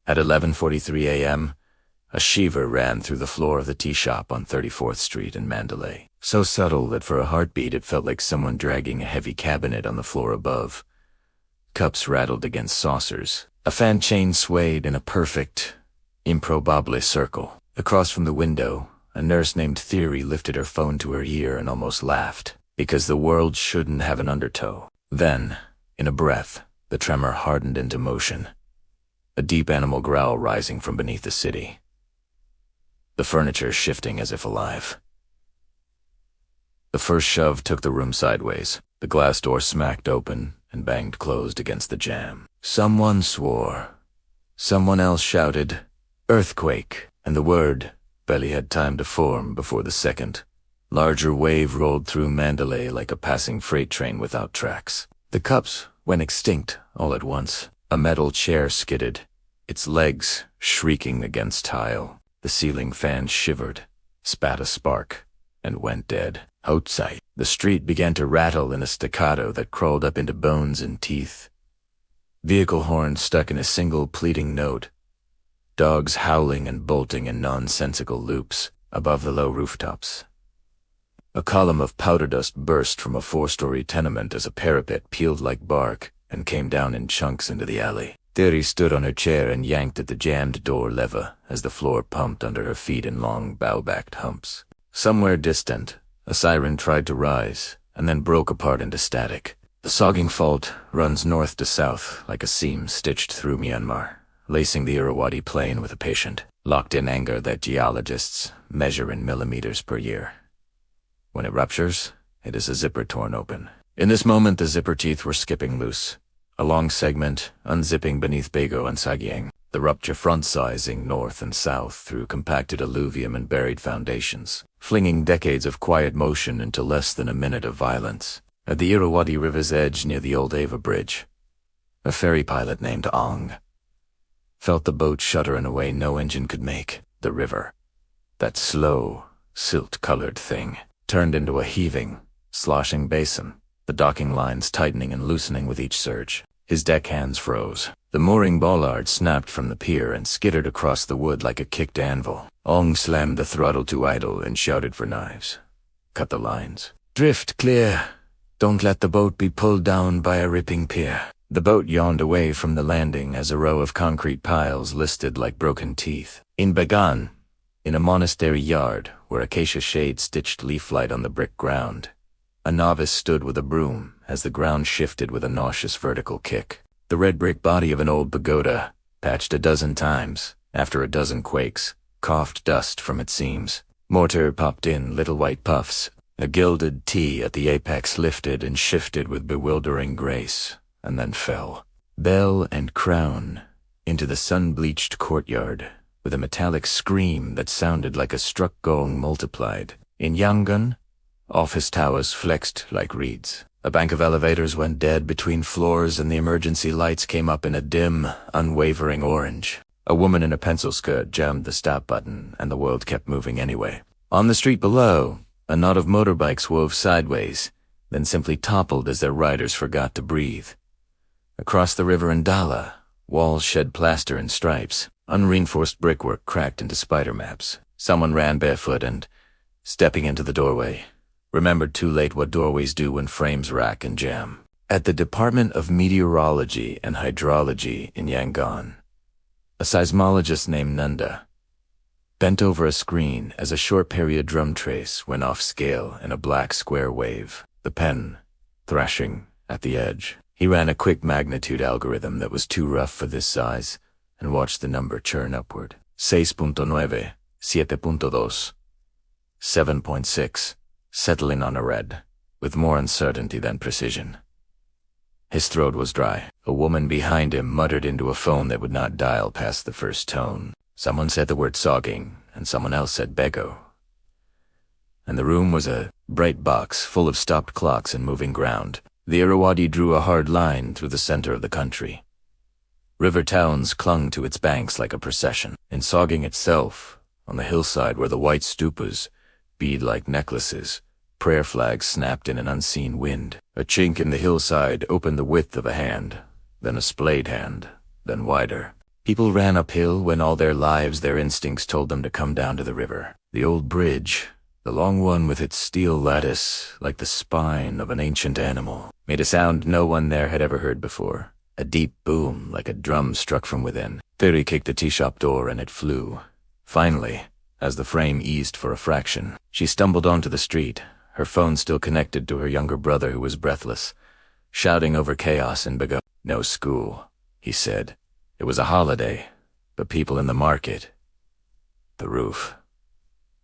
At 11:43 a.m., a shiver ran through the floor of the tea shop on 34th Street in Mandalay, so subtle that for a heartbeat it felt like someone dragging a heavy cabinet on the floor above. Cups rattled against saucers. A fan chain swayed in a perfect, improbable circle. Across from the window, a nurse named Theory lifted her phone to her ear and almost laughed, because the world shouldn't have an undertow. Then, in a breath, the tremor hardened into motion, a deep animal growl rising from beneath the city. The furniture shifting as if alive. The first shove took the room sideways. The glass door smacked open and banged closed against the jamb. Someone swore. Someone else shouted, "Earthquake," and the word barely had time to form before the second, larger wave rolled through Mandalay like a passing freight train without tracks. The cups went extinct all at once. A metal chair skidded, its legs shrieking against tile. The ceiling fan shivered, spat a spark, and went dead. Outside, the street began to rattle in a staccato that crawled up into bones and teeth. Vehicle horns stuck in a single pleading note. Dogs howling and bolting in nonsensical loops above the low rooftops. A column of powder dust burst from a 4-story tenement as a parapet peeled like bark and came down in chunks into the alley. Terry stood on her chair and yanked at the jammed door lever as the floor pumped under her feet in long bow-backed humps. Somewhere distant, a siren tried to rise and then broke apart into static. The Sagaing Fault runs north to south like a seam stitched through Myanmar, lacing the Irrawaddy Plain with a patient, locked-in anger that geologists measure in millimeters per year. When it ruptures, it is a zipper torn open. In this moment, the zipper teeth were skipping loose, a long segment unzipping beneath Bagan and Sagaing, the rupture front-sizing north and south through compacted alluvium and buried foundations, flinging decades of quiet motion into less than a minute of violence. At the Irrawaddy River's edge near the old Ava Bridge, a ferry pilot named Ong felt the boat shudder in a way no engine could make. The river, that slow, silt-colored thing, turned into a heaving, sloshing basin, the docking lines tightening and loosening with each surge. His deckhands froze. The mooring bollard snapped from the pier and skittered across the wood like a kicked anvil. Ong slammed the throttle to idle and shouted for knives. Cut the lines. Drift clear. Don't let the boat be pulled down by a ripping pier. The boat yawned away from the landing as a row of concrete piles listed like broken teeth. In Bagan, in a monastery yard where acacia shade stitched leaf light on the brick ground, a novice stood with a broom as the ground shifted with a nauseous vertical kick. The red brick body of an old pagoda, patched a dozen times after a dozen quakes, coughed dust from its seams. Mortar popped in little white puffs. A gilded T at the apex lifted and shifted with bewildering grace, and then fell. Bell and crown into the sun-bleached courtyard with a metallic scream that sounded like a struck gong multiplied. In Yangon, office towers flexed like reeds. A bank of elevators went dead between floors and the emergency lights came up in a dim, unwavering orange. A woman in a pencil skirt jammed the stop button and the world kept moving anyway. On the street below, a knot of motorbikes wove sideways, then simply toppled as their riders forgot to breathe. Across the river in Dala, walls shed plaster and stripes. Unreinforced brickwork cracked into spider maps. Someone ran barefoot and, stepping into the doorway, remembered too late what doorways do when frames rack and jam. At the Department of Meteorology and Hydrology in Yangon, a seismologist named Nanda bent over a screen as a short-period drum trace went off scale in a black square wave, the pen thrashing at the edge. He ran a quick magnitude algorithm that was too rough for this size and watched the number churn upward. 6.9, 7.2, 7.6, settling on a red, with more uncertainty than precision. His throat was dry. A woman behind him muttered into a phone that would not dial past the first tone. Someone said the word Sagaing, and someone else said Bego. And the room was a bright box full of stopped clocks and moving ground. The Irrawaddy drew a hard line through the center of the country. River towns clung to its banks like a procession. In Sagaing itself, on the hillside where the white stupas bead like necklaces, prayer flags snapped in an unseen wind. A chink in the hillside opened the width of a hand, then a splayed hand, then wider. People ran uphill when all their lives their instincts told them to come down to the river. The old bridge, the long one with its steel lattice, like the spine of an ancient animal, made a sound no one there had ever heard before. A deep boom, like a drum struck from within. Theory kicked the tea shop door and it flew. Finally, as the frame eased for a fraction, she stumbled onto the street, her phone still connected to her younger brother who was breathless, shouting over chaos in Bagan. No school, he said. It was a holiday, but people in the market. The roof.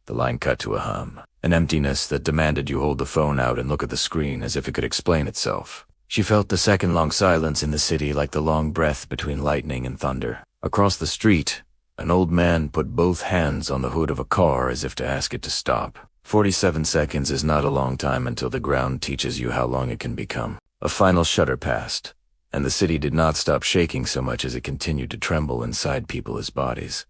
The line cut to a hum, an emptiness that demanded you hold the phone out and look at the screen as if it could explain itself. She felt the second-long silence in the city like the long breath between lightning and thunder. Across the street, an old man put both hands on the hood of a car as if to ask it to stop. 47 seconds is not a long time until the ground teaches you how long it can become. A final shudder passed, and the city did not stop shaking so much as it continued to tremble inside people's bodies.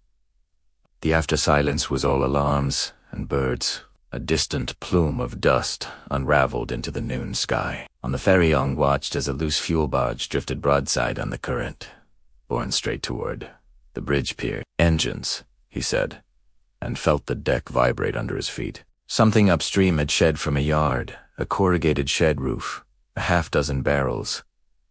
The after silence was all alarms and birds. A distant plume of dust unraveled into the noon sky. On the ferry, Young watched as a loose fuel barge drifted broadside on the current, borne straight toward the bridge pier. Engines, he said, and felt the deck vibrate under his feet. Something upstream had shed from a yard, a corrugated shed roof, a half-dozen barrels,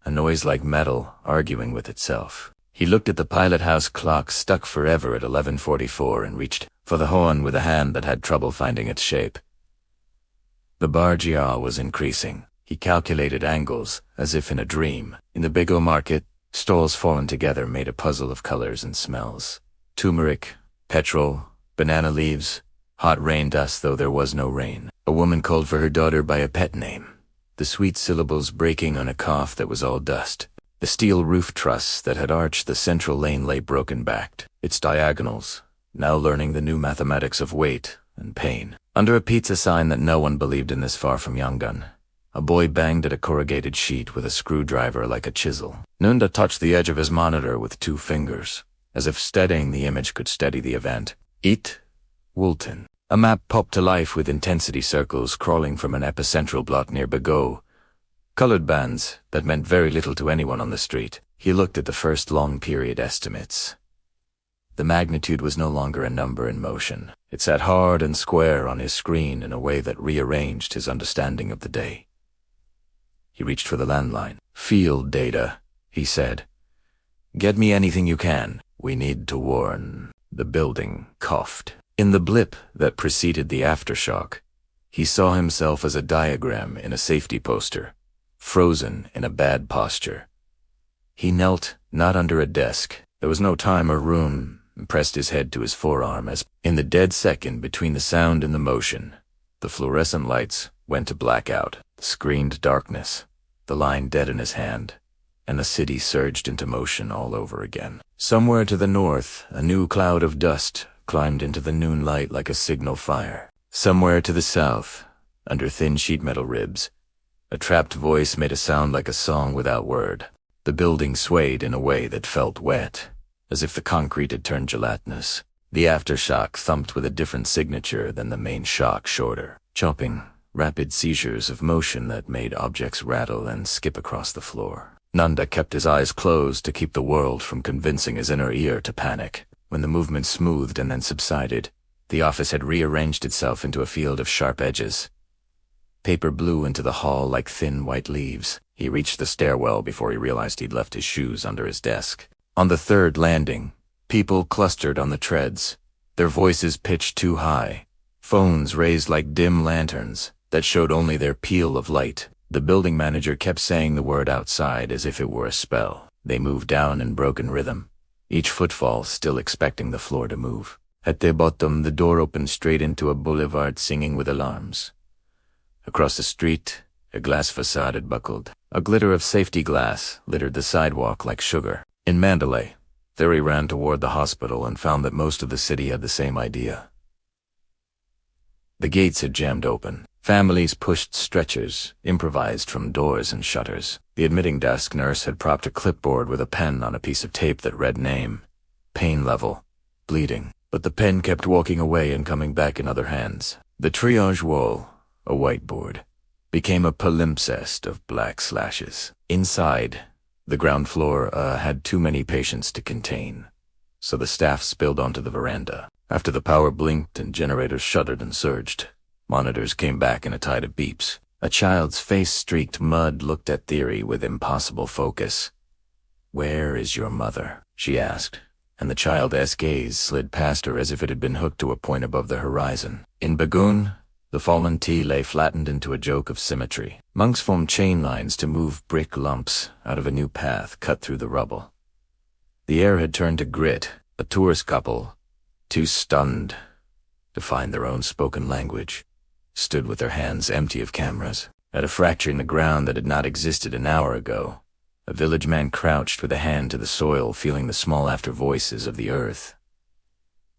a noise like metal arguing with itself. He looked at the pilot house clock stuck forever at 11:44 and reached for the horn with a hand that had trouble finding its shape. The barge yaw was increasing. He calculated angles, as if in a dream. In the Bagan market, stalls fallen together made a puzzle of colors and smells. Turmeric, petrol, banana leaves, hot rain dust though there was no rain. A woman called for her daughter by a pet name, the sweet syllables breaking on a cough that was all dust. The steel roof truss that had arched the central lane lay broken-backed, its diagonals, now learning the new mathematics of weight and pain. Under a pizza sign that no one believed in this far from Yangon, a boy banged at a corrugated sheet with a screwdriver like a chisel. Nunda touched the edge of his monitor with 2 fingers, as if steadying the image could steady the event. Eat, Woolton. A map popped to life with intensity circles crawling from an epicentral blot near Bagan. Colored bands that meant very little to anyone on the street. He looked at the first long-period estimates. The magnitude was no longer a number in motion. It sat hard and square on his screen in a way that rearranged his understanding of the day. He reached for the landline. Field data, he said. Get me anything you can. We need to warn. The building coughed. In the blip that preceded the aftershock, he saw himself as a diagram in a safety poster, frozen in a bad posture. He knelt, not under a desk. There was no time or room, and pressed his head to his forearm as, in the dead second between the sound and the motion, the fluorescent lights went to blackout, screened darkness, the line dead in his hand, and the city surged into motion all over again. Somewhere to the north, a new cloud of dust climbed into the noon light like a signal fire. Somewhere to the south, under thin sheet metal ribs, a trapped voice made a sound like a song without word. The building swayed in a way that felt wet, as if the concrete had turned gelatinous. The aftershock thumped with a different signature than the main shock, shorter, chopping, rapid seizures of motion that made objects rattle and skip across the floor. Nanda kept his eyes closed to keep the world from convincing his inner ear to panic. When the movement smoothed and then subsided, the office had rearranged itself into a field of sharp edges. Paper blew into the hall like thin white leaves. He reached the stairwell before he realized he'd left his shoes under his desk. On the third landing, people clustered on the treads, their voices pitched too high, phones raised like dim lanterns that showed only their peel of light. The building manager kept saying the word outside as if it were a spell. They moved down in broken rhythm, each footfall still expecting the floor to move. At their bottom, the door opened straight into a boulevard singing with alarms. Across the street, a glass facade had buckled. A glitter of safety glass littered the sidewalk like sugar. In Mandalay, Theory ran toward the hospital and found that most of the city had the same idea. The gates had jammed open. Families pushed stretchers, improvised from doors and shutters. The admitting desk nurse had propped a clipboard with a pen on a piece of tape that read name, pain level, bleeding. But the pen kept walking away and coming back in other hands. The triage wall, a whiteboard, became a palimpsest of black slashes. Inside, The ground floor had too many patients to contain, so the staff spilled onto the veranda. After the power blinked and generators shuddered and surged, monitors came back in a tide of beeps. A child's face-streaked mud looked at Theory with impossible focus. "Where is your mother?" she asked, and the child's gaze slid past her as if it had been hooked to a point above the horizon. In Bagan, the fallen T lay flattened into a joke of symmetry. Monks formed chain lines to move brick lumps out of a new path cut through the rubble. The air had turned to grit. A tourist couple, too stunned to find their own spoken language, stood with their hands empty of cameras. At a fracture in the ground that had not existed an hour ago, a village man crouched with a hand to the soil, feeling the small after voices of the earth.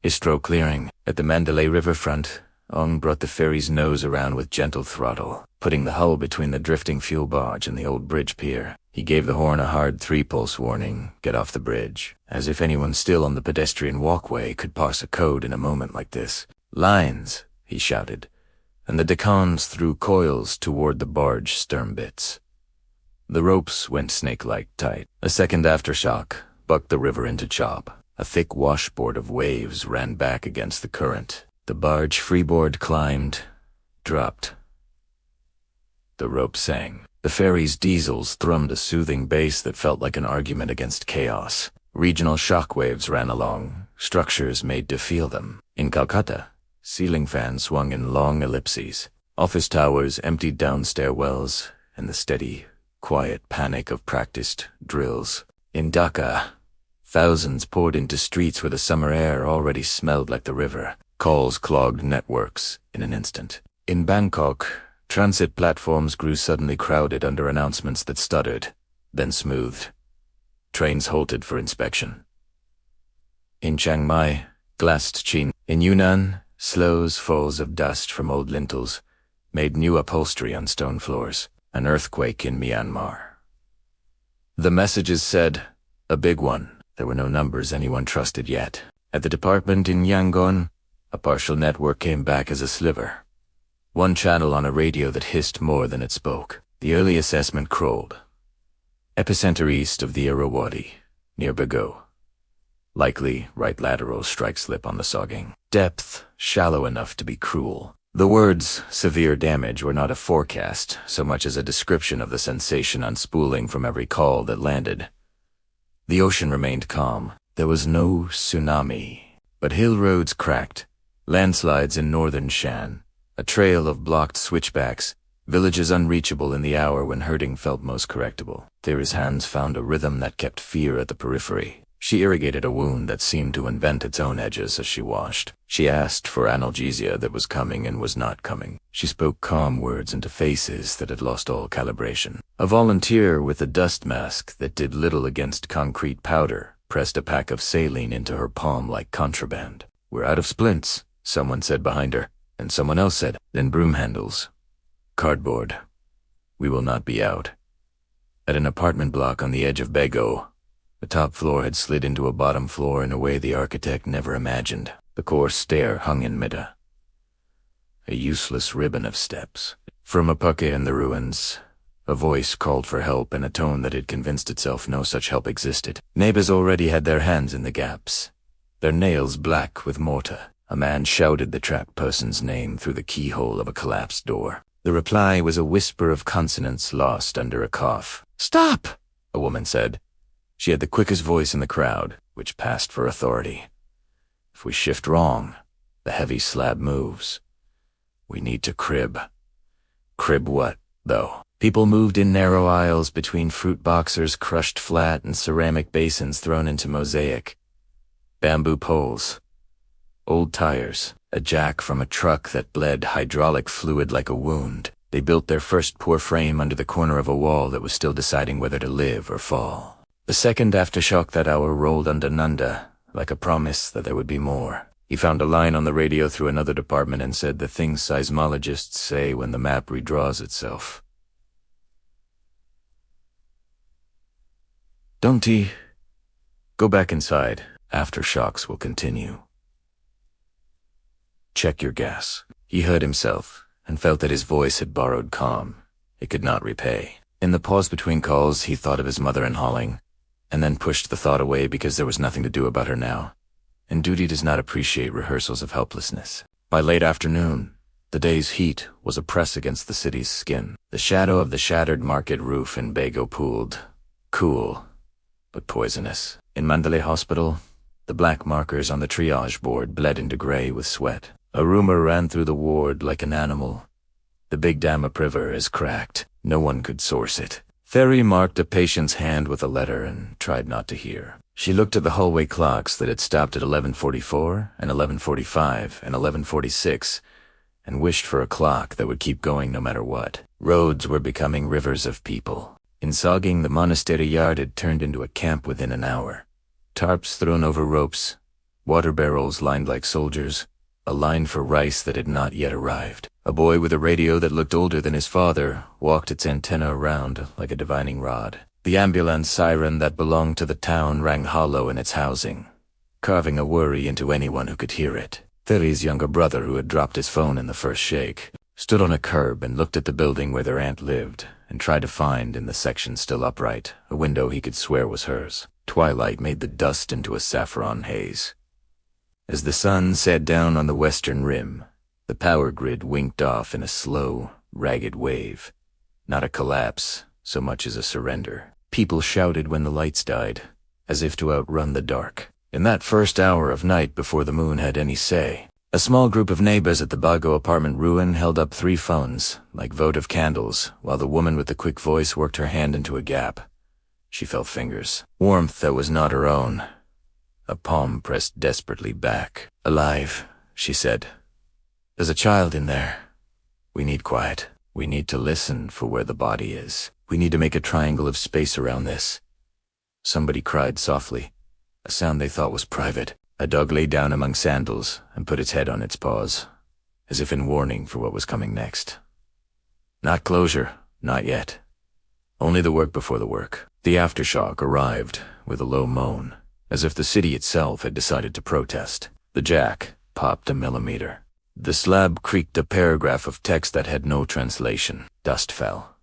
Istro clearing. At the Mandalay riverfront, Ong brought the ferry's nose around with gentle throttle, putting the hull between the drifting fuel barge and the old bridge pier. He gave the horn a hard 3-pulse warning, "Get off the bridge," as if anyone still on the pedestrian walkway could parse a code in a moment like this. "Lines," he shouted, and the decans threw coils toward the barge stern bits. The ropes went snake-like tight. A second aftershock bucked the river into chop. A thick washboard of waves ran back against the current. The barge freeboard climbed, dropped. The rope sang. The ferry's diesels thrummed a soothing bass that felt like an argument against chaos. Regional shockwaves ran along, structures made to feel them. In Calcutta, ceiling fans swung in long ellipses. Office towers emptied down stairwells in the steady, quiet panic of practiced drills. In Dhaka, thousands poured into streets where the summer air already smelled like the river. Calls clogged networks in an instant. In Bangkok, transit platforms grew suddenly crowded under announcements that stuttered, then smoothed. Trains halted for inspection. In Chiang Mai, glassed chin. In Yunnan, slows falls of dust from old lintels made new upholstery on stone floors. An earthquake in Myanmar. The messages said, a big one. There were no numbers anyone trusted yet. At the department in Yangon, a partial network came back as a sliver. One channel on a radio that hissed more than it spoke. The early assessment crawled. Epicenter east of the Irrawaddy, near Bago. Likely right lateral strike slip on the Sagaing. Depth shallow enough to be cruel. The words severe damage were not a forecast so much as a description of the sensation unspooling from every call that landed. The ocean remained calm. There was no tsunami, but hill roads cracked. Landslides in northern Shan, a trail of blocked switchbacks, villages unreachable in the hour when herding felt most correctable. Thea's hands found a rhythm that kept fear at the periphery. She irrigated a wound that seemed to invent its own edges as she washed. She asked for analgesia that was coming and was not coming. She spoke calm words into faces that had lost all calibration. A volunteer with a dust mask that did little against concrete powder pressed a pack of saline into her palm like contraband. "We're out of splints," someone said behind her, and someone else said, "Then broom handles. Cardboard. We will not be out." At an apartment block on the edge of Bago, the top floor had slid into a bottom floor in a way the architect never imagined. The coarse stair hung in midda. A useless ribbon of steps. From a pucke in the ruins, a voice called for help in a tone that had convinced itself no such help existed. Neighbors already had their hands in the gaps, their nails black with mortar. A man shouted the trapped person's name through the keyhole of a collapsed door. The reply was a whisper of consonants lost under a cough. "Stop!" a woman said. She had the quickest voice in the crowd, which passed for authority. "If we shift wrong, the heavy slab moves. We need to crib." Crib what, though? People moved in narrow aisles between fruit boxers crushed flat and ceramic basins thrown into mosaic. Bamboo poles. Old tires. A jack from a truck that bled hydraulic fluid like a wound. They built their first poor frame under the corner of a wall that was still deciding whether to live or fall. The second aftershock that hour rolled under Nanda, like a promise that there would be more. He found a line on the radio through another department and said the things seismologists say when the map redraws itself. "Don't he? Go back inside. Aftershocks will continue. Check your gas." He heard himself and felt that his voice had borrowed calm. It could not repay. In the pause between calls, he thought of his mother in hauling, and then pushed the thought away because there was nothing to do about her now, and duty does not appreciate rehearsals of helplessness. By late afternoon, the day's heat was a press against the city's skin. The shadow of the shattered market roof in Bagan pooled, cool, but poisonous. In Mandalay Hospital, the black markers on the triage board bled into gray with sweat. A rumor ran through the ward like an animal. The big dam upriver is cracked. No one could source it. Therry marked a patient's hand with a letter and tried not to hear. She looked at the hallway clocks that had stopped at 11:44 and 11:45 and 11:46 and wished for a clock that would keep going no matter what. Roads were becoming rivers of people. In Sagaing, the monastery yard had turned into a camp within an hour. Tarps thrown over ropes, water barrels lined like soldiers, a line for rice that had not yet arrived. A boy with a radio that looked older than his father walked its antenna around like a divining rod. The ambulance siren that belonged to the town rang hollow in its housing, carving a worry into anyone who could hear it. Therry's younger brother, who had dropped his phone in the first shake, stood on a curb and looked at the building where their aunt lived and tried to find, in the section still upright, a window he could swear was hers. Twilight made the dust into a saffron haze. As the sun set down on the western rim, the power grid winked off in a slow, ragged wave. Not a collapse, so much as a surrender. People shouted when the lights died, as if to outrun the dark. In that first hour of night before the moon had any say, a small group of neighbors at the Bagan apartment ruin held up 3 phones, like votive candles, while the woman with the quick voice worked her hand into a gap. She felt fingers. Warmth that was not her own. A palm pressed desperately back. "Alive," she said. "There's a child in there. We need quiet. We need to listen for where the body is. We need to make a triangle of space around this." Somebody cried softly, a sound they thought was private. A dog lay down among sandals and put its head on its paws, as if in warning for what was coming next. Not closure, not yet. Only the work before the work. The aftershock arrived with a low moan, as if the city itself had decided to protest. The jack popped a millimeter. The slab creaked a paragraph of text that had no translation. Dust fell.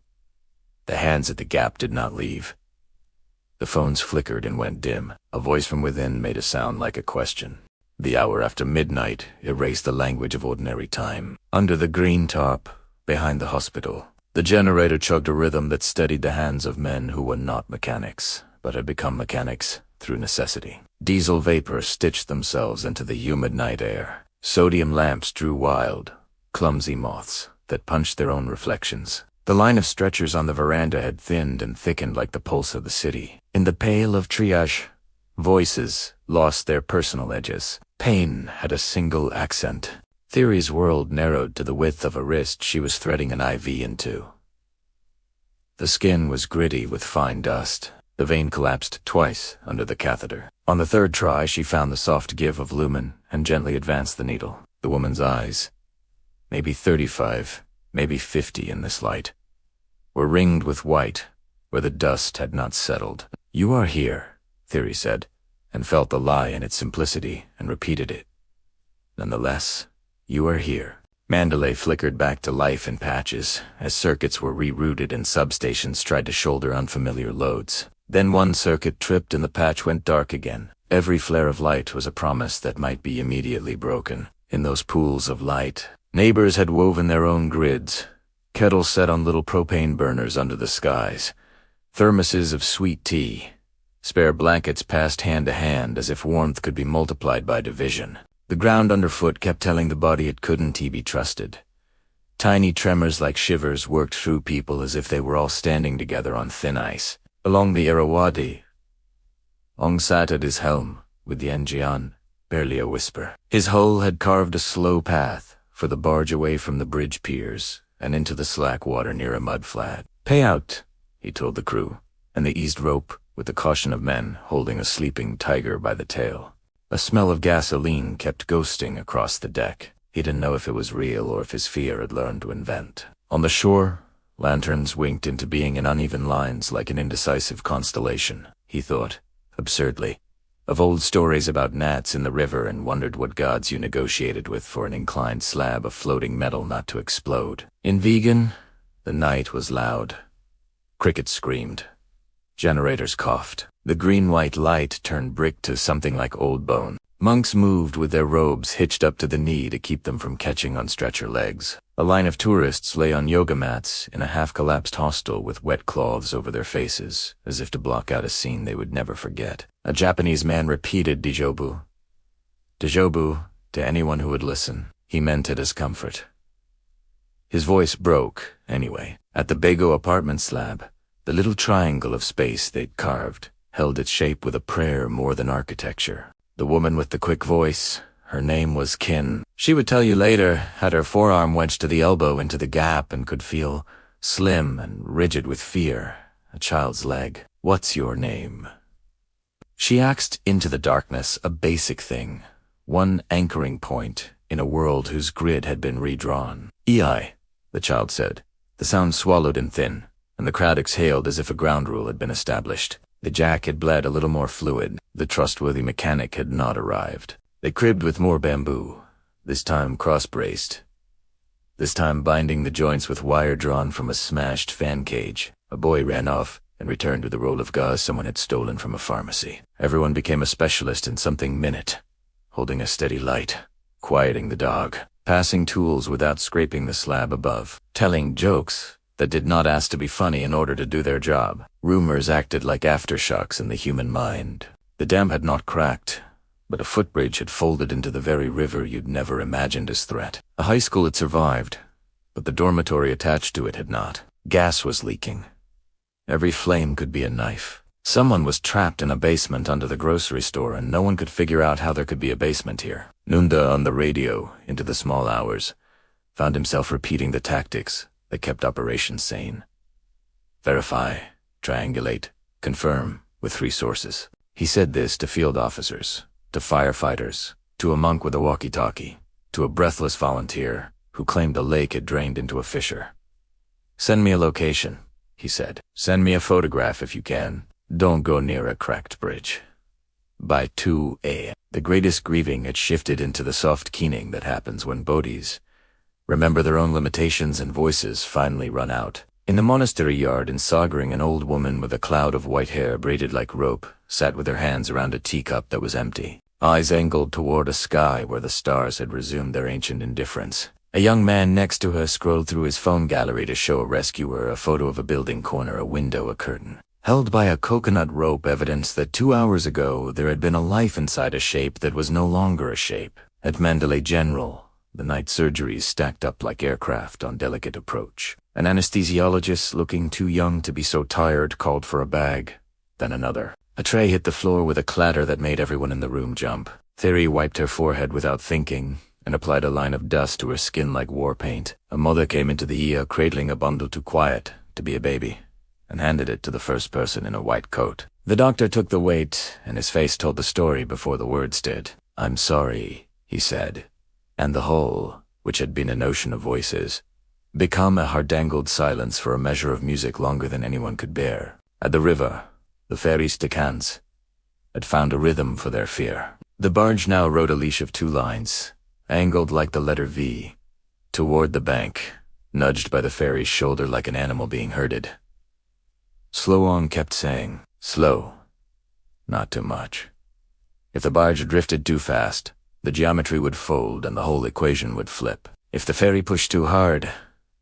The hands at the gap did not leave. The phones flickered and went dim. A voice from within made a sound like a question. The hour after midnight erased the language of ordinary time. Under the green tarp, behind the hospital, the generator chugged a rhythm that steadied the hands of men who were not mechanics, but had become mechanics through necessity. Diesel vapor stitched themselves into the humid night air. Sodium lamps drew wild, clumsy moths that punched their own reflections. The line of stretchers on the veranda had thinned and thickened like the pulse of the city. In the pale of triage, voices lost their personal edges. Pain had a single accent. Theory's world narrowed to the width of a wrist she was threading an IV into. The skin was gritty with fine dust. The vein collapsed twice under the catheter. On the 3rd try, she found the soft give of lumen and gently advanced the needle. The woman's eyes, maybe 35, maybe 50 in this light, were ringed with white where the dust had not settled. "You are here," Theory said, and felt the lie in its simplicity and repeated it. "Nonetheless, you are here." Mandalay flickered back to life in patches as circuits were rerouted and substations tried to shoulder unfamiliar loads. Then one circuit tripped and the patch went dark again. Every flare of light was a promise that might be immediately broken. In those pools of light, neighbors had woven their own grids, kettles set on little propane burners under the skies, thermoses of sweet tea. Spare blankets passed hand to hand as if warmth could be multiplied by division. The ground underfoot kept telling the body it couldn't be trusted. Tiny tremors like shivers worked through people as if they were all standing together on thin ice. Along the Irrawaddy, Ong sat at his helm, with the Engian, barely a whisper. His hull had carved a slow path for the barge away from the bridge piers and into the slack water near a mud flat. "Pay out," he told the crew, and they eased rope with the caution of men holding a sleeping tiger by the tail. A smell of gasoline kept ghosting across the deck. He didn't know if it was real or if his fear had learned to invent. On the shore, lanterns winked into being in uneven lines like an indecisive constellation. He thought, absurdly, of old stories about gnats in the river and wondered what gods you negotiated with for an inclined slab of floating metal not to explode. In Vegan, the night was loud. Crickets screamed. Generators coughed. The green-white light turned brick to something like old bone. Monks moved with their robes hitched up to the knee to keep them from catching on stretcher legs. A line of tourists lay on yoga mats in a half-collapsed hostel with wet cloths over their faces, as if to block out a scene they would never forget. A Japanese man repeated Dijobu. Dijobu, to anyone who would listen. He meant it as comfort. His voice broke, anyway. At the Bago apartment slab, the little triangle of space they'd carved held its shape with a prayer more than architecture. The woman with the quick voice, her name was Kin. She would tell you later, had her forearm wedged to the elbow into the gap and could feel slim and rigid with fear, a child's leg. What's your name? She asked into the darkness a basic thing, one anchoring point in a world whose grid had been redrawn. "Ei," the child said. The sound swallowed and thin, and the crowd exhaled as if a ground rule had been established. The jack had bled a little more fluid. The trustworthy mechanic had not arrived. They cribbed with more bamboo, this time cross-braced. This time binding the joints with wire drawn from a smashed fan cage. A boy ran off and returned with a roll of gauze someone had stolen from a pharmacy. Everyone became a specialist in something minute, holding a steady light, quieting the dog, passing tools without scraping the slab above, telling jokes that did not ask to be funny in order to do their job. Rumors acted like aftershocks in the human mind. The dam had not cracked, but a footbridge had folded into the very river you'd never imagined as threat. A high school had survived, but the dormitory attached to it had not. Gas was leaking. Every flame could be a knife. Someone was trapped in a basement under the grocery store, and no one could figure out how there could be a basement here. Nunda, on the radio, into the small hours, found himself repeating the tactics that kept operations sane. Verify, triangulate, confirm, with 3 sources. He said this to field officers, to firefighters, to a monk with a walkie-talkie, to a breathless volunteer who claimed the lake had drained into a fissure. "Send me a location," he said. "Send me a photograph if you can. Don't go near a cracked bridge." By 2 a.m., the greatest grieving had shifted into the soft keening that happens when Bodhis remember their own limitations and voices finally run out. In the monastery yard in Sagaing, an old woman with a cloud of white hair braided like rope sat with her hands around a teacup that was empty, eyes angled toward a sky where the stars had resumed their ancient indifference. A young man next to her scrolled through his phone gallery to show a rescuer a photo of a building corner, a window, a curtain, held by a coconut rope, evidence that 2 hours ago there had been a life inside a shape that was no longer a shape. At Mandalay General, the night surgeries stacked up like aircraft on delicate approach. An anesthesiologist, looking too young to be so tired, called for a bag. Then another. A tray hit the floor with a clatter that made everyone in the room jump. Theory wiped her forehead without thinking and applied a line of dust to her skin like war paint. A mother came into the ER cradling a bundle too quiet to be a baby and handed it to the first person in a white coat. The doctor took the weight, and his face told the story before the words did. "I'm sorry," he said. And the whole, which had been an ocean of voices, become a hard-dangled silence for a measure of music longer than anyone could bear. At the river, the ferry Stakans had found a rhythm for their fear. The barge now rode a leash of 2 lines, angled like the letter V, toward the bank, nudged by the ferry's shoulder like an animal being herded. Slowong kept saying, "Slow. Not too much." If the barge drifted too fast, the geometry would fold and the whole equation would flip. If the ferry pushed too hard,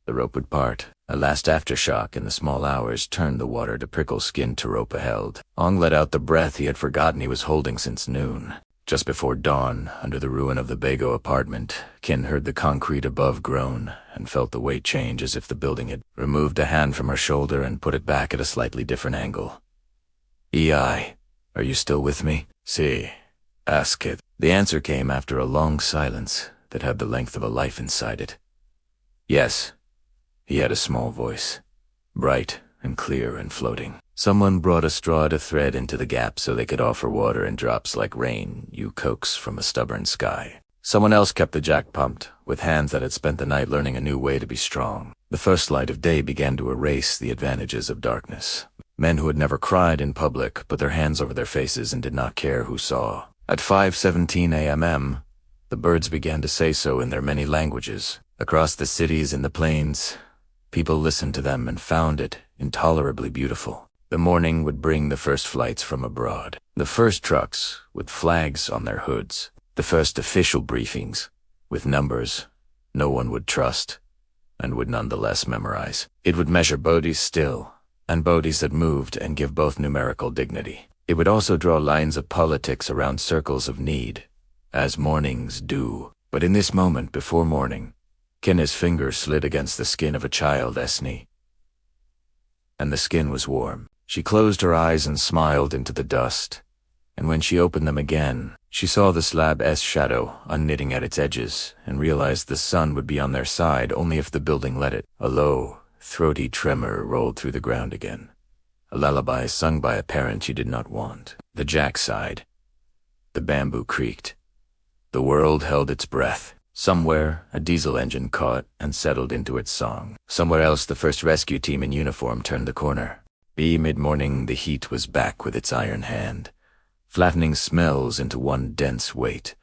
the rope would part. A last aftershock in the small hours turned the water to prickle skin Taropa held. Ong let out the breath he had forgotten he was holding since noon. Just before dawn, under the ruin of the Bago apartment, Kin heard the concrete above groan and felt the weight change as if the building had removed a hand from her shoulder and put it back at a slightly different angle. "Ei, are you still with me?" "Si," asked it. The answer came after a long silence that had the length of a life inside it. "Yes." He had a small voice, bright and clear and floating. Someone brought a straw to thread into the gap so they could offer water in drops like rain you coax from a stubborn sky. Someone else kept the jack pumped, with hands that had spent the night learning a new way to be strong. The first light of day began to erase the advantages of darkness. Men who had never cried in public put their hands over their faces and did not care who saw. At 5:17 a.m., the birds began to say so in their many languages. Across the cities and the plains, people listened to them and found it intolerably beautiful. The morning would bring the first flights from abroad, the first trucks with flags on their hoods, the first official briefings with numbers no one would trust and would nonetheless memorize. It would measure bodies still, and bodies that moved and give both numerical dignity. It would also draw lines of politics around circles of need, as mornings do. But in this moment before morning, Kinna's finger slid against the skin of a child's knee, and the skin was warm. She closed her eyes and smiled into the dust, and when she opened them again, she saw the slab's shadow unknitting at its edges and realized the sun would be on their side only if the building let it. A low, throaty tremor rolled through the ground again, a lullaby sung by a parent she did not want. The jack sighed. The bamboo creaked. The world held its breath. Somewhere, a diesel engine caught and settled into its song. Somewhere else, the first rescue team in uniform turned the corner. Mid-morning, the heat was back with its iron hand, flattening smells into one dense weight.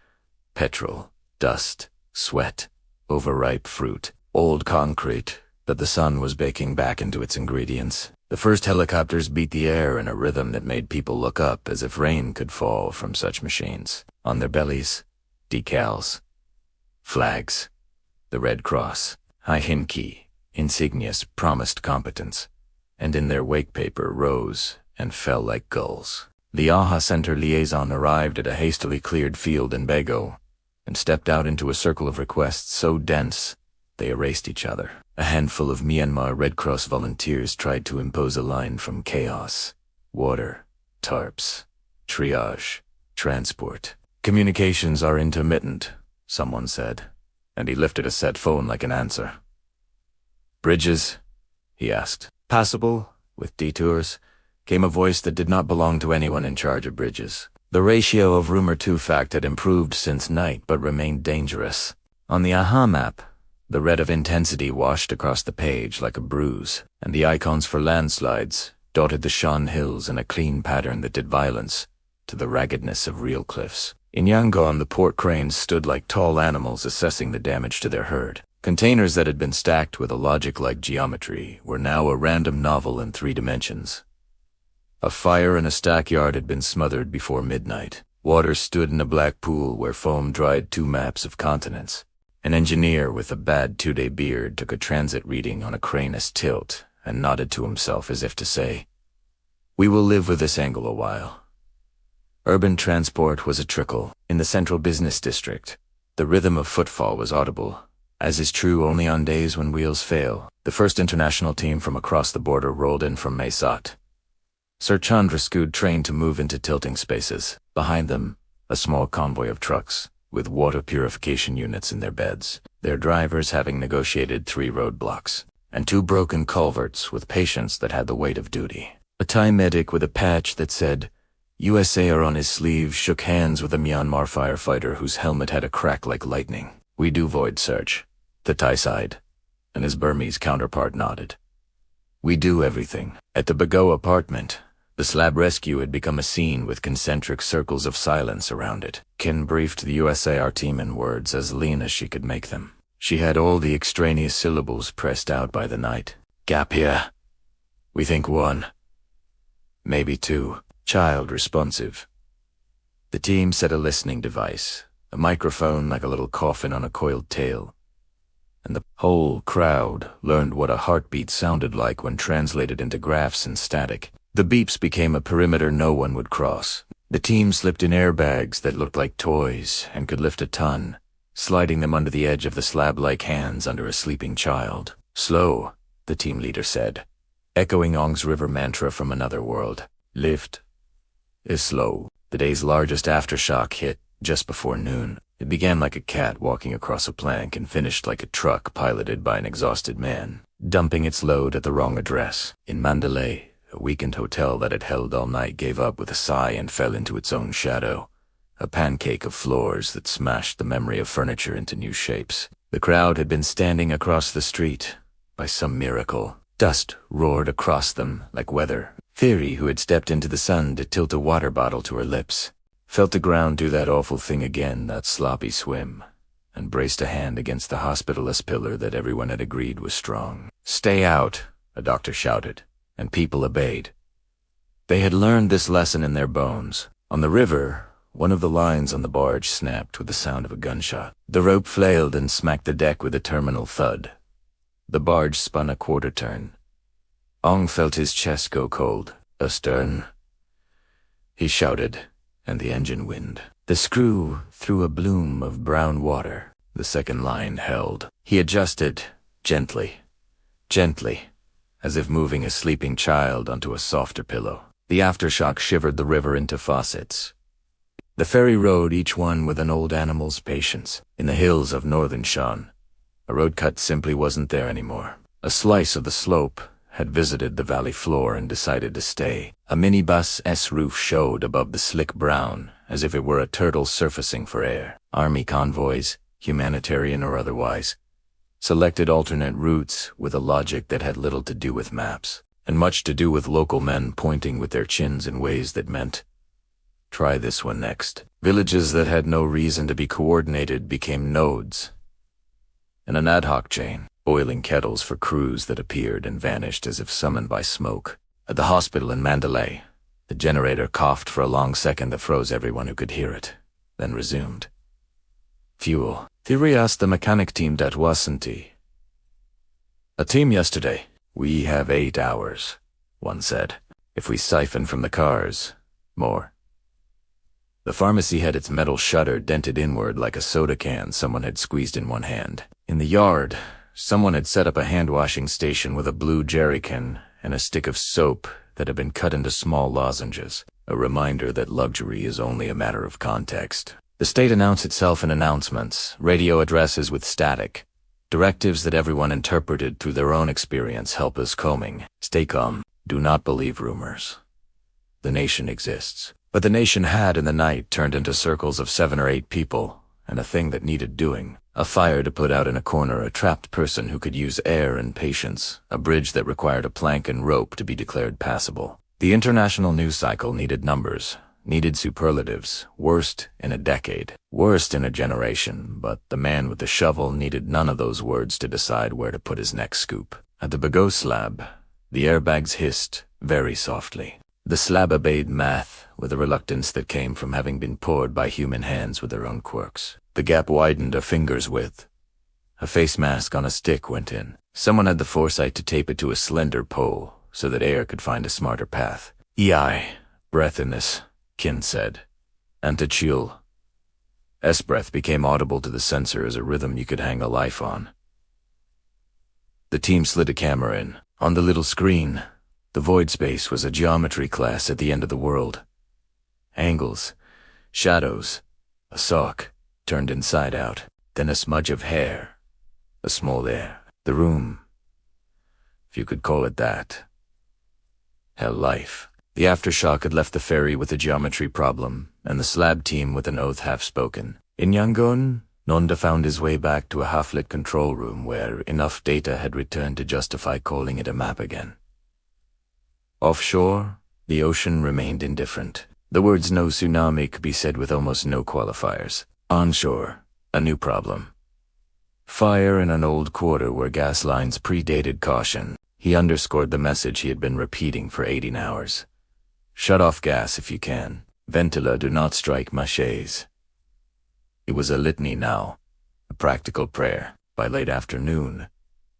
Petrol, dust, sweat, overripe fruit, old concrete that the sun was baking back into its ingredients. The first helicopters beat the air in a rhythm that made people look up as if rain could fall from such machines. On their bellies, decals, flags, the Red Cross, Hinki, insignias promised competence, and in their wake paper rose and fell like gulls. The AHA Center liaison arrived at a hastily cleared field in Bagan and stepped out into a circle of requests so dense they erased each other. A handful of Myanmar Red Cross volunteers tried to impose a line from chaos: water, tarps, triage, transport. Communications are intermittent, someone said, and he lifted a set phone like an answer. Bridges? He asked. Passable, with detours, came a voice that did not belong to anyone in charge of bridges. The ratio of rumor to fact had improved since night but remained dangerous. On the AHA map, the red of intensity washed across the page like a bruise, and the icons for landslides dotted the Shan Hills in a clean pattern that did violence to the raggedness of real cliffs. In Yangon, the port cranes stood like tall animals assessing the damage to their herd. Containers that had been stacked with a logic like geometry were now a random novel in 3 dimensions. A fire in a stackyard had been smothered before midnight. Water stood in a black pool where foam dried 2 maps of continents. An engineer with a bad 2-day beard took a transit reading on a crane's tilt and nodded to himself as if to say, "We will live with this angle a while." Urban transport was a trickle. In the central business district, the rhythm of footfall was audible, as is true only on days when wheels fail. The first international team from across the border rolled in from Mesat. Sir Chandraskud trained to move into tilting spaces. Behind them, a small convoy of trucks, with water purification units in their beds, their drivers having negotiated 3 roadblocks, and 2 broken culverts with patients that had the weight of duty. A Thai medic with a patch that said, USAR on his sleeve shook hands with a Myanmar firefighter whose helmet had a crack like lightning. "We do void search," the Thai sighed, and his Burmese counterpart nodded. "We do everything." At the Bagan apartment, the slab rescue had become a scene with concentric circles of silence around it. Kin briefed the USAR team in words as lean as she could make them. She had all the extraneous syllables pressed out by the night. "Gap here. We think 1. Maybe 2. Child responsive." The team set a listening device, a microphone like a little coffin on a coiled tail, and the whole crowd learned what a heartbeat sounded like when translated into graphs and static. The beeps became a perimeter no one would cross. The team slipped in airbags that looked like toys and could lift a ton, sliding them under the edge of the slab-like hands under a sleeping child. "Slow," the team leader said, echoing Ong's river mantra from another world. "Lift is slow." The day's largest aftershock hit just before noon. It began like a cat walking across a plank and finished like a truck piloted by an exhausted man, dumping its load at the wrong address. In Mandalay, a weakened hotel that had held all night gave up with a sigh and fell into its own shadow, a pancake of floors that smashed the memory of furniture into new shapes. The crowd had been standing across the street. By some miracle, dust roared across them like weather. Theory, who had stepped into the sun to tilt a water bottle to her lips, felt the ground do that awful thing again, that sloppy swim, and braced a hand against the hospitalist pillar that everyone had agreed was strong. "Stay out," a doctor shouted. and people obeyed. They had learned this lesson in their bones. On the river, one of the lines on the barge snapped with the sound of a gunshot. The rope flailed and smacked the deck with a terminal thud. The barge spun a quarter turn. Ong felt his chest go cold. "Astern," he shouted, and the engine wind. The screw threw a bloom of brown water. The second line held. He adjusted, gently, as if moving a sleeping child onto a softer pillow. The aftershock shivered the river into faucets. The ferry rode each one with an old animal's patience. In the hills of northern Shan, a road cut simply wasn't there anymore. A slice of the slope had visited the valley floor and decided to stay. A minibus's roof showed above the slick brown, as if it were a turtle surfacing for air. Army convoys, humanitarian or otherwise, selected alternate routes with a logic that had little to do with maps, and much to do with local men pointing with their chins in ways that meant, "Try this one next." Villages that had no reason to be coordinated became nodes, in an ad hoc chain, boiling kettles for crews that appeared and vanished as if summoned by smoke. At the hospital in Mandalay, the generator coughed for a long second that froze everyone who could hear it, then resumed. Fuel. Theory asked the mechanic team that wasn't he. "A team yesterday. We have 8 hours," one said. "If we siphon from the cars, more." The pharmacy had its metal shutter dented inward like a soda can someone had squeezed in one hand. In the yard, someone had set up a hand-washing station with a blue jerrycan and a stick of soap that had been cut into small lozenges, a reminder that luxury is only a matter of context. The state announced itself in announcements, radio addresses with static, directives that everyone interpreted through their own experience. Help us combing. Stay calm. Do not believe rumors. The nation exists. But the nation had in the night turned into circles of 7 or 8 people, and a thing that needed doing. A fire to put out in a corner, a trapped person who could use air and patience, a bridge that required a plank and rope to be declared passable. The international news cycle needed numbers, needed superlatives, worst in a decade, worst in a generation, but the man with the shovel needed none of those words to decide where to put his next scoop. At the Bagan slab, the airbags hissed very softly. The slab obeyed math with a reluctance that came from having been poured by human hands with their own quirks. The gap widened a finger's width. A face mask on a stick went in. Someone had the foresight to tape it to a slender pole so that air could find a smarter path. "EI, breath in this," Kin said. And to chill. S breath became audible to the sensor as a rhythm you could hang a life on. The team slid a camera in. On the little screen, the void space was a geometry class at the end of the world. Angles, shadows, a sock turned inside out, then a smudge of hair, a small air. The room, if you could call it that, held life. The Aftershock had left the ferry with a geometry problem, and the slab team with an oath half-spoken. In Yangon, Nonda found his way back to a half-lit control room where enough data had returned to justify calling it a map again. Offshore, the ocean remained indifferent. The words "no tsunami" could be said with almost no qualifiers. Onshore, a new problem. Fire in an old quarter where gas lines predated caution. He underscored the message he had been repeating for 18 hours. Shut off gas if you can. Ventila, do not strike machetes. It was a litany now, a practical prayer. By late afternoon,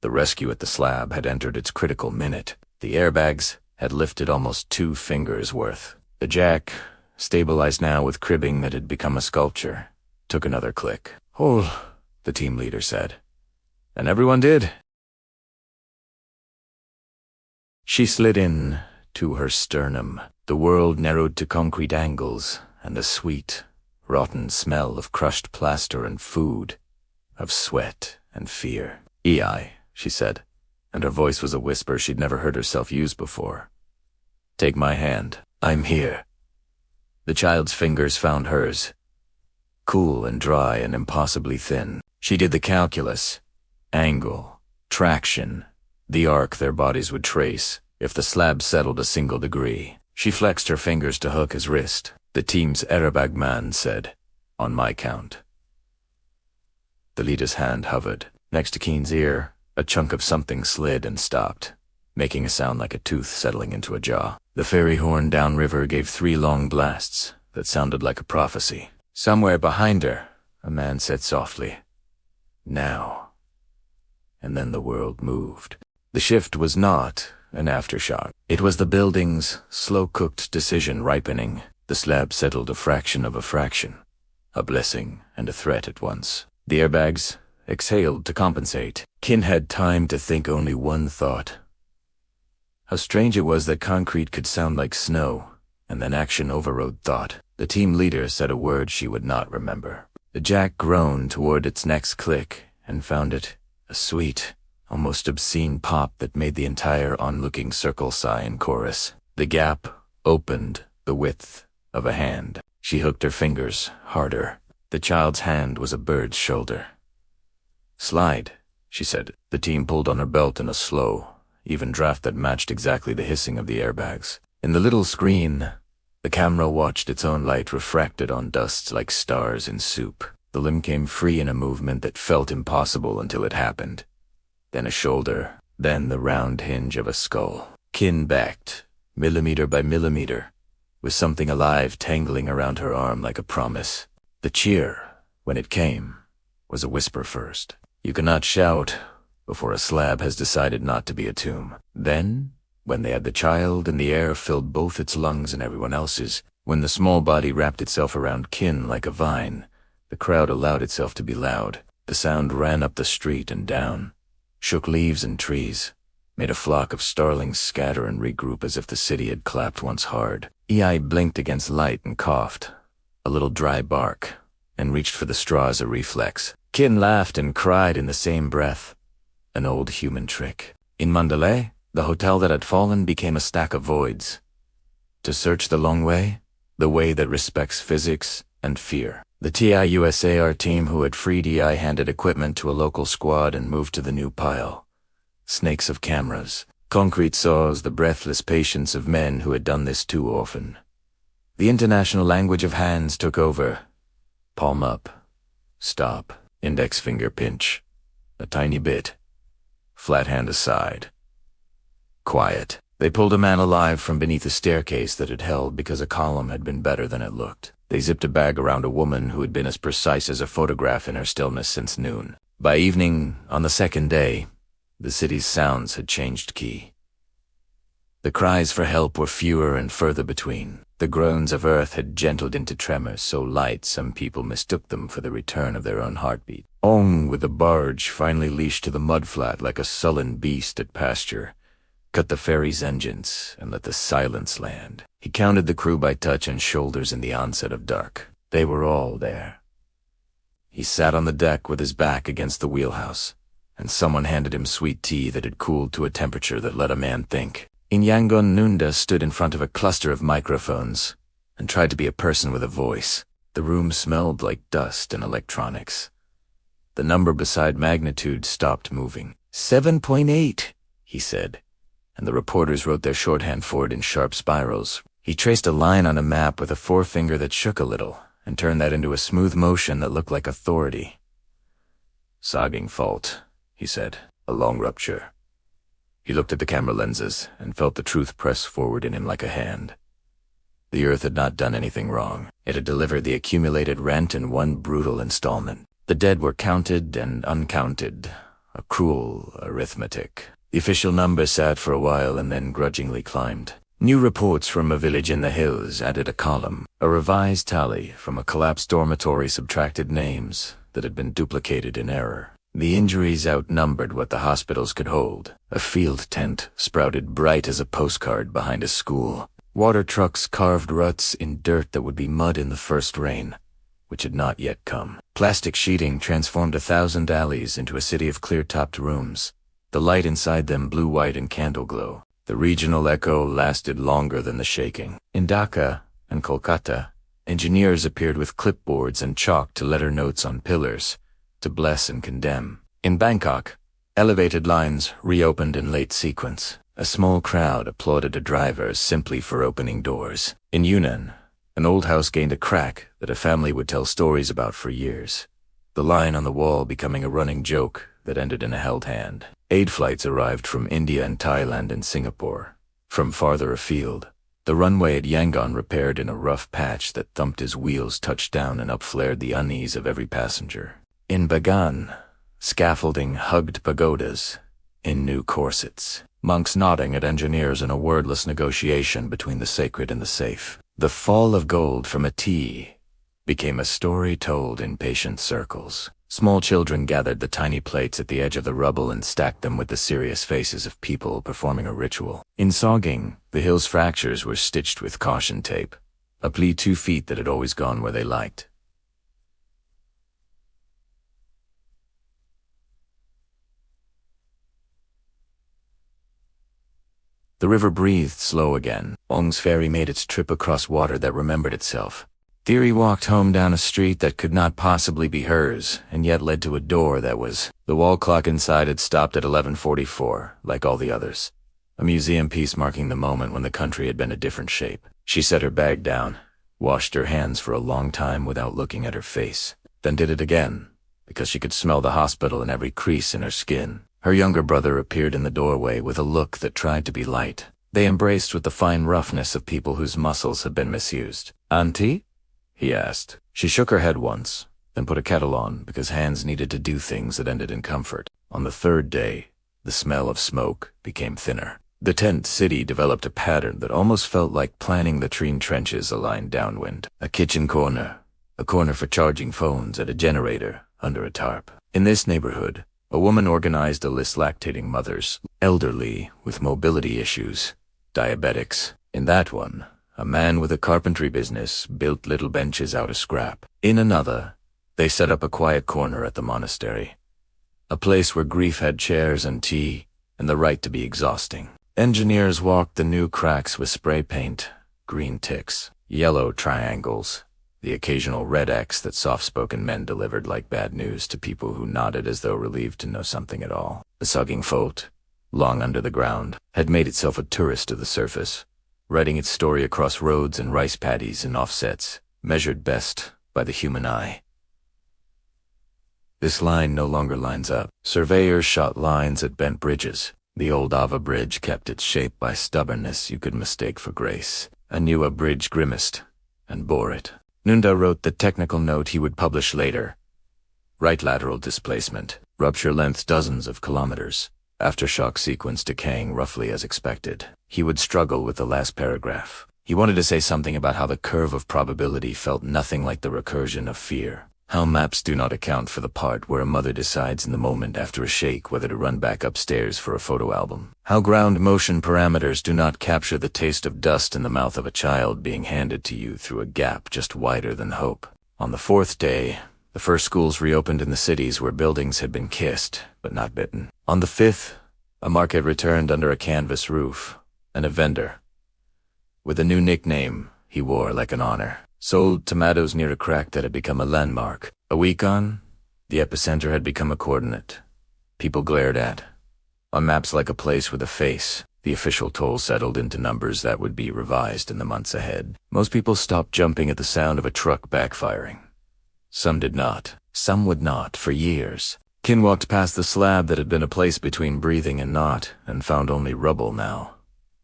the rescue at the slab had entered its critical minute. The airbags had lifted almost 2 fingers' worth. The jack, stabilized now with cribbing that had become a sculpture, took another click. "Hold," the team leader said. And everyone did. She slid in to her sternum. The world narrowed to concrete angles, and the sweet, rotten smell of crushed plaster and food, of sweat and fear. "EI," she said, and her voice was a whisper she'd never heard herself use before. "Take my hand. I'm here." The child's fingers found hers, cool and dry and impossibly thin. She did the calculus, angle, traction, the arc their bodies would trace if the slab settled a single degree. She flexed her fingers to hook his wrist. The team's airbag man said, "On my count." The leader's hand hovered. Next to Keen's ear, a chunk of something slid and stopped. making a sound like a tooth settling into a jaw. The ferry horn downriver gave 3 long blasts that sounded like a prophecy. Somewhere behind her, a man said softly, "Now." And then the world moved. The shift was not an aftershock. It was the building's slow-cooked decision ripening. The slab settled a fraction of a fraction, a blessing and a threat at once. The airbags exhaled to compensate. Kin had time to think only one thought. How strange it was that concrete could sound like snow, and then action overrode thought. The team leader said a word she would not remember. The jack groaned toward its next click and found it a sweet, almost obscene pop that made the entire onlooking circle sigh in chorus. The gap opened the width of a hand. She hooked her fingers harder. The child's hand was a bird's shoulder. "Slide," she said. The team pulled on her belt in a slow, even draft that matched exactly the hissing of the airbags. In the little screen, the camera watched its own light refracted on dust like stars in soup. The limb came free in a movement that felt impossible until it happened. Then a shoulder, then the round hinge of a skull. Kin backed, millimeter by millimeter, with something alive tangling around her arm like a promise. The cheer, when it came, was a whisper first. You cannot shout before a slab has decided not to be a tomb. Then, when they had the child and the air filled both its lungs and everyone else's, when the small body wrapped itself around Kin like a vine, the crowd allowed itself to be loud. The sound ran up the street and down, shook leaves and trees, made a flock of starlings scatter and regroup as if the city had clapped once hard. EI blinked against light and coughed, a little dry bark, and reached for the straw as a reflex. Kin laughed and cried in the same breath, an old human trick. In Mandalay, the hotel that had fallen became a stack of voids. To search the long way, the way that respects physics and fear. The TIUSAR team who had freed EI handed equipment to a local squad and moved to the new pile. Snakes of cameras, concrete saws, the breathless patience of men who had done this too often. The international language of hands took over. Palm up, stop, index finger pinch, a tiny bit, flat hand aside. Quiet. They pulled a man alive from beneath a staircase that had held because a column had been better than it looked. They zipped a bag around a woman who had been as precise as a photograph in her stillness since noon. By evening, on the second day, the city's sounds had changed key. The cries for help were fewer and further between. The groans of earth had gentled into tremors so light some people mistook them for the return of their own heartbeat. Ong, with the barge finally leashed to the mudflat like a sullen beast at pasture, cut the ferry's engines and let the silence land. He counted the crew by touch and shoulders in the onset of dark. They were all there. He sat on the deck with his back against the wheelhouse, and someone handed him sweet tea that had cooled to a temperature that let a man think. In Yangon, Nunda stood in front of a cluster of microphones and tried to be a person with a voice. The room smelled like dust and electronics. The number beside magnitude stopped moving. 7.8, he said, and the reporters wrote their shorthand for it in sharp spirals. He traced a line on a map with a forefinger that shook a little and turned that into a smooth motion that looked like authority. Sagaing Fault, he said, a long rupture. He looked at the camera lenses and felt the truth press forward in him like a hand. The Earth had not done anything wrong. It had delivered the accumulated rent in one brutal installment. The dead were counted and uncounted, a cruel arithmetic. The official number sat for a while and then grudgingly climbed. New reports from a village in the hills added a column. A revised tally from a collapsed dormitory subtracted names that had been duplicated in error. The injuries outnumbered what the hospitals could hold. A field tent sprouted bright as a postcard behind a school. Water trucks carved ruts in dirt that would be mud in the first rain, which had not yet come. Plastic sheeting transformed 1,000 alleys into a city of clear-topped rooms, the light inside them blue-white and candle glow. The regional echo lasted longer than the shaking. In Dhaka and Kolkata, engineers appeared with clipboards and chalk to letter notes on pillars, to bless and condemn. In Bangkok, elevated lines reopened in late sequence. A small crowd applauded a driver simply for opening doors. In Yunnan, an old house gained a crack that a family would tell stories about for years. the line on the wall becoming a running joke that ended in a held hand. Aid flights arrived from India and Thailand and Singapore. From farther afield, the runway at Yangon repaired in a rough patch that thumped as wheels touched down and upflared the unease of every passenger. In Bagan, scaffolding hugged pagodas in new corsets, monks nodding at engineers in a wordless negotiation between the sacred and the safe. The fall of gold from a tea became a story told in patient circles. Small children gathered the tiny plates at the edge of the rubble and stacked them with the serious faces of people performing a ritual. In Sagaing, the hill's fractures were stitched with caution tape, a plea 2 feet that had always gone where they liked. The river breathed slow again. Ong's ferry made its trip across water that remembered itself. Theory walked home down a street that could not possibly be hers, and yet led to a door that was. The wall clock inside had stopped at 11:44, like all the others. A museum piece marking the moment when the country had been a different shape. She set her bag down, washed her hands for a long time without looking at her face, then did it again, because she could smell the hospital in every crease in her skin. Her younger brother appeared in the doorway with a look that tried to be light. They embraced with the fine roughness of people whose muscles had been misused. "Auntie?" he asked. She shook her head once, then put a kettle on because hands needed to do things that ended in comfort. On the 3rd day, the smell of smoke became thinner. The tent city developed a pattern that almost felt like planning the tree trenches aligned downwind. A kitchen corner, a corner for charging phones at a generator under a tarp. In this neighborhood, a woman organized a list lactating mothers, elderly with mobility issues, diabetics. In that one, a man with a carpentry business built little benches out of scrap. In another, they set up a quiet corner at the monastery, a place where grief had chairs and tea and the right to be exhausting. Engineers walked the new cracks with spray paint, green ticks, yellow triangles, the occasional red X that soft-spoken men delivered like bad news to people who nodded as though relieved to know something at all. The Sagaing Fault, long under the ground, had made itself a tourist to the surface, writing its story across roads and rice paddies and offsets, measured best by the human eye. This line no longer lines up. Surveyors shot lines at bent bridges. The old Ava bridge kept its shape by stubbornness you could mistake for grace. A newer bridge grimaced and bore it. Nunda wrote the technical note he would publish later. Right lateral displacement, rupture length dozens of kilometers, aftershock sequence decaying roughly as expected. He would struggle with the last paragraph. He wanted to say something about how the curve of probability felt nothing like the recursion of fear. How maps do not account for the part where a mother decides in the moment after a shake whether to run back upstairs for a photo album. How ground motion parameters do not capture the taste of dust in the mouth of a child being handed to you through a gap just wider than hope. On the 4th day, the first schools reopened in the cities where buildings had been kissed, but not bitten. On the 5th, a market returned under a canvas roof, and a vendor, with a new nickname he wore like an honor, sold tomatoes near a crack that had become a landmark. A week on, the epicenter had become a coordinate people glared at. On maps like a place with a face, the official toll settled into numbers that would be revised in the months ahead. Most people stopped jumping at the sound of a truck backfiring. Some did not. Some would not for years. Kin walked past the slab that had been a place between breathing and not, and found only rubble now.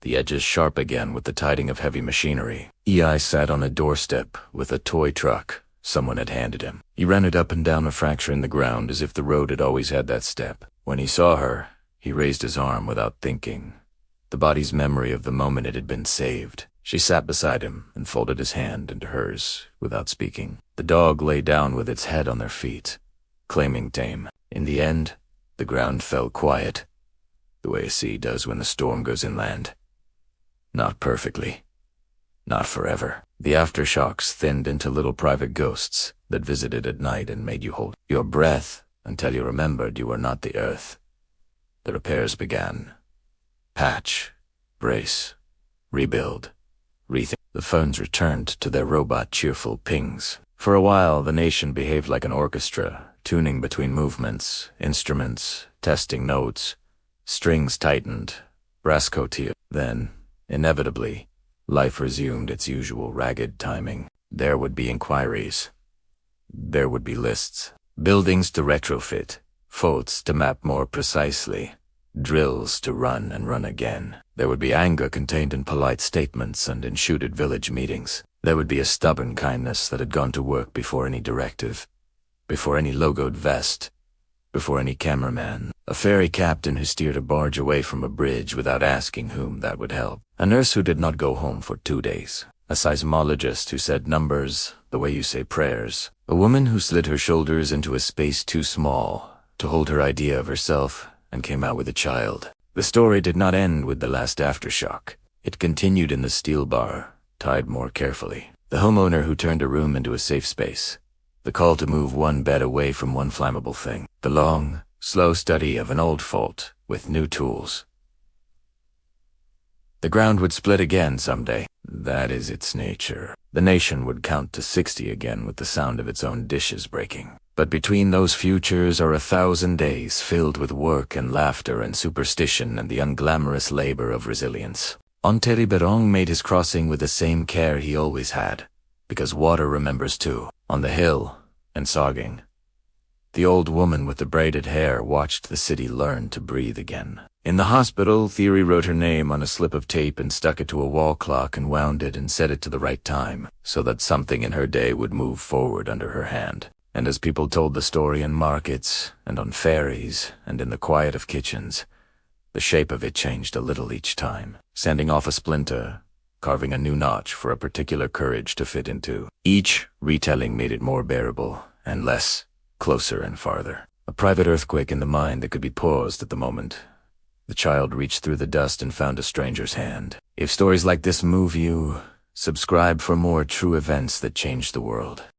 The edges sharp again with the tiding of heavy machinery. EI sat on a doorstep with a toy truck someone had handed him. He ran it up and down a fracture in the ground as if the road had always had that step. When he saw her, he raised his arm without thinking. The body's memory of the moment it had been saved. She sat beside him and folded his hand into hers without speaking. The dog lay down with its head on their feet, claiming tame. In the end, the ground fell quiet, the way a sea does when the storm goes inland. Not perfectly. Not forever. The aftershocks thinned into little private ghosts that visited at night and made you hold your breath until you remembered you were not the earth. The repairs began. Patch, brace, rebuild, rethink. The phones returned to their robot cheerful pings. For a while, the nation behaved like an orchestra, tuning between movements, instruments, testing notes. Strings tightened, brass cotillas. Then, inevitably, life resumed its usual ragged timing. There would be inquiries. There would be lists. Buildings to retrofit, faults to map more precisely, drills to run and run again. There would be anger contained in polite statements and enshooted village meetings. There would be a stubborn kindness that had gone to work before any directive, before any logoed vest, before any cameraman. A ferry captain who steered a barge away from a bridge without asking whom that would help. A nurse who did not go home for 2 days. A seismologist who said numbers the way you say prayers. A woman who slid her shoulders into a space too small to hold her idea of herself and came out with a child. The story did not end with the last aftershock. It continued in the steel bar, tied more carefully. The homeowner who turned a room into a safe space. The call to move one bed away from one flammable thing. The long, slow study of an old fault with new tools. The ground would split again someday. That is its nature. The nation would count to 60 again with the sound of its own dishes breaking. But between those futures are 1,000 days filled with work and laughter and superstition and the unglamorous labor of resilience. Onteri Berong made his crossing with the same care he always had, because water remembers too. On the hill, in Sagaing, the old woman with the braided hair watched the city learn to breathe again. In the hospital, Theory wrote her name on a slip of tape and stuck it to a wall clock and wound it and set it to the right time, so that something in her day would move forward under her hand. And as people told the story in markets, and on ferries, and in the quiet of kitchens, the shape of it changed a little each time, sanding off a splinter, carving a new notch for a particular courage to fit into. Each retelling made it more bearable, and less, closer and farther. A private earthquake in the mind that could be paused at the moment. The child reached through the dust and found a stranger's hand. If stories like this move you, subscribe for more true events that change the world.